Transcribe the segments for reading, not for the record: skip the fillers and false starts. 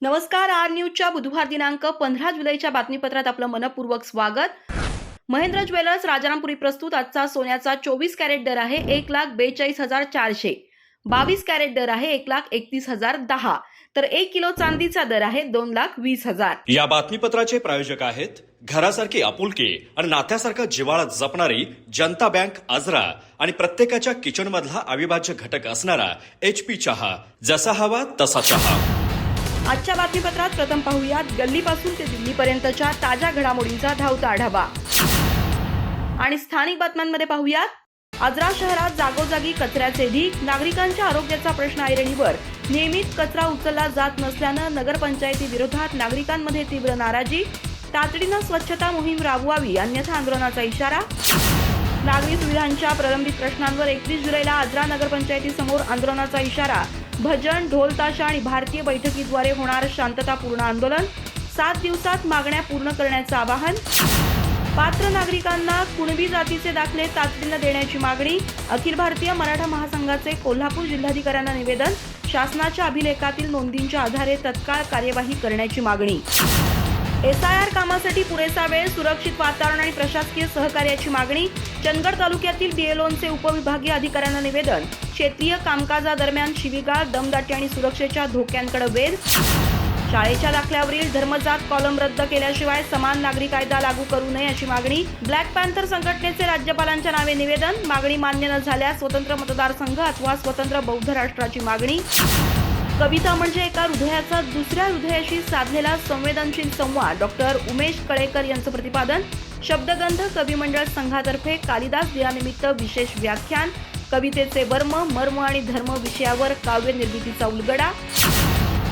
नमस्कार. आर न्यूजच्या बुधवार दिनांक 15 जुलैच्या बातमीपत्रात आपलं मनपूर्वक स्वागत. महेंद्र ज्वेलर्स राजारामपुरी प्रस्तुत आजचा सोन्याचा 24 कॅरेट दर आहे 1,42,400. 22 कॅरेट दर आहे 1,31,010. तर 1 किलो चांदीचा दर आहे 2,20,000. या बातमीपत्राचे प्रायोजक आहेत घरासारखी आपुलकी आणि नात्यासारखा जिव्हाळा जपणारी जनता बँक आजरा आणि प्रत्येकाच्या किचन मधला अविभाज्य घटक असणारा HP चहा. जसा हवा तसा चहा. आजच्या बातमीपत्रात प्रथम पाहूयात गल्लीपासून ते दिल्लीपर्यंतच्या ताज्या घडामोडींचा धावता आढावा. आणि स्थानिक बातम्यांमध्ये पाहूयात आजरा शहरात जागोजागी कचऱ्याचे ढीग. नागरिकांच्या आरोग्याचा प्रश्न ऐरणीवर. नियमित कचरा उचलला जात नसल्यानं नगरपंचायतीविरोधात नागरिकांमध्ये तीव्र नाराजी. तातडीनं स्वच्छता मोहीम राबवावी अन्यथा आंदोलनाचा इशारा. नागरी सुविधांच्या प्रलंबित प्रश्नांवर 31 जुलैला आजरा नगरपंचायतीसमोर आंदोलनाचा इशारा. भजन, ढोल ताशा आणि भारतीय बैठकीद्वारे होणार शांततापूर्ण आंदोलन. 7 दिवसात मागण्या पूर्ण करण्याचं आवाहन. पात्र नागरिकांना कुणबी जातीचे दाखले तातडीनं देण्याची मागणी. अखिल भारतीय मराठा महासंघाचे कोल्हापूर जिल्हाधिकाऱ्यांना निवेदन. शासनाच्या अभिलेखातील नोंदींच्या आधारे तत्काळ कार्यवाही करण्याची मागणी. SIR कामासाठी पुरेसा वेळ, सुरक्षित वातावरण आणि प्रशासकीय सहकार्याची मागणी. चंदगड तालुक्यातील BLOचे उपविभागीय अधिकाऱ्यांना निवेदन. क्षेत्रीय कामकाजादरम्यान शिवीगाळ, दमदाटी आणि सुरक्षेच्या धोक्यांकडे वेध. शाळेच्या दाखल्यावरील धर्मजात कॉलम रद्द केल्याशिवाय समान नागरी कायदा लागू करू नये अशी मागणी. ब्लॅक पॅन्थर संघटनेचे राज्यपालांच्या नावे निवेदन. मागणी मान्य न झाल्यास स्वतंत्र मतदारसंघ अथवा स्वतंत्र बौद्ध राष्ट्राची मागणी. कविता म्हणजे एका हृदयाचा दुसऱ्या हृदयाशी साधलेला संवेदनशील संवाद. डॉक्टर उमेश कळेकर यांचं प्रतिपादन. शब्दगंध कवी मंडळ संघातर्फे कालिदास दिनानिमित्त विशेष व्याख्यान. कवितेचे वर्म, मर्म आणि धर्म विषयावर काव्य निर्मितीचा उलगडा.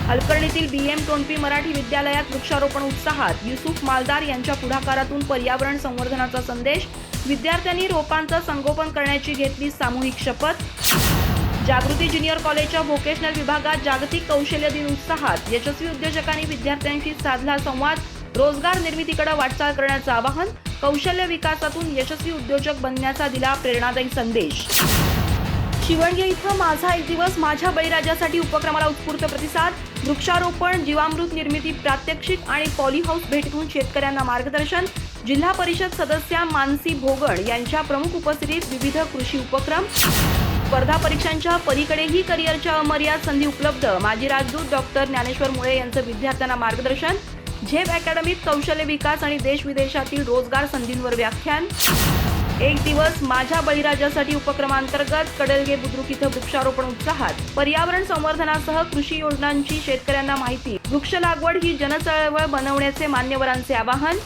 हलकर्णीतील BM टोणपी मराठी विद्यालयात वृक्षारोपण उत्साहात. युसुफ मालदार यांच्या पुढाकारातून पर्यावरण संवर्धनाचा संदेश. विद्यार्थ्यांनी रोपांचं संगोपन करण्याची घेतली सामूहिक शपथ. जागृती ज्युनियर कॉलेजच्या व्होकेशनल विभागात जागतिक कौशल्य दिन उत्साहात. यशस्वी उद्योजकांनी विद्यार्थ्यांशी साधला संवाद. रोजगार निर्मितीकडे वाटचाल करण्याचं आवाहन. कौशल्य विकासातून यशस्वी उद्योजक बनण्याचा दिला प्रेरणादायी संदेश. शिवणगे इथं माझा एक दिवस माझ्या बळीराजासाठी उपक्रमाला उत्स्फूर्त प्रतिसाद. वृक्षारोपण, जीवामृत निर्मिती प्रात्यक्षिक आणि पॉलीहाऊस भेटीतून शेतकऱ्यांना मार्गदर्शन. जिल्हा परिषद सदस्या मानसी भोगण यांच्या प्रमुख उपस्थितीत विविध कृषी उपक्रम. स्पर्धा परीक्षांच्या पलीकडेही करिअरच्या अमर्याद संधी उपलब्ध. माजी राजदूत डॉक्टर ज्ञानेश्वर मुळे यांचं विद्यार्थ्यांना मार्गदर्शन. झेप अकॅडमीत कौशल्य विकास आणि देश विदेशातील रोजगार संधींवर व्याख्यान. एक दिवस माझ्या बळीराजासाठी उपक्रमांतर्गत कडलगे बुद्रुक इथं वृक्षारोपण उत्साहात. पर्यावरण संवर्धनासह कृषी योजनांची शेतकऱ्यांना माहिती. वृक्ष लागवड ही जनचळवळ बनवण्याचे मान्यवरांचे आवाहन.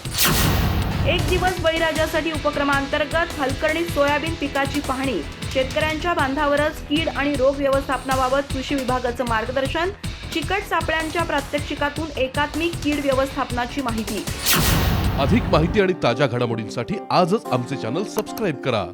एक दिवस बळीराजासाठी उपक्रमांतर्गत हलकर्णीत सोयाबीन पिकाची पाहणी. शेतकऱ्यांच्या बांधावरच कीड आणि रोग व्यवस्थापनाबाबत कृषी विभागाचं मार्गदर्शन. चिकट सापळ्यांच्या प्रात्यक्षिकातून एकात्मिक कीड व्यवस्थापनाची माहिती. अधिक माहिती आणि ताज्या घडामोडींसाठी आजच आमचे चॅनल सबस्क्राईब करा.